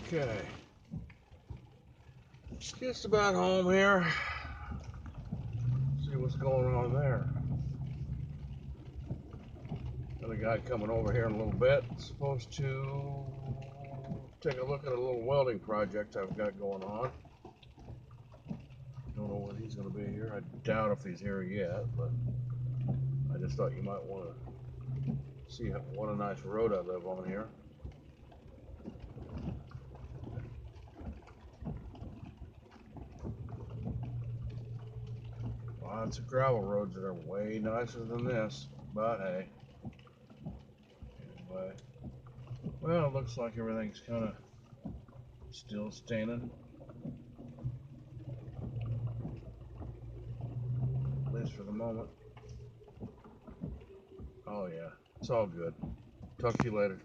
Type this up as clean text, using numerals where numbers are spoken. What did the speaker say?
Okay. Just about home here. See what's going on there. Another guy coming over here in a little bit. Supposed to take a look at a little welding project I've got going on. Don't know when he's going to be here. I doubt if he's here yet, but I just thought you might want to see what a nice road I live on here. Lots of gravel roads that are way nicer than this, but hey. Anyway, well, it looks like everything's kind of still standing, at least for the moment. Oh yeah, it's all good. Talk to you later.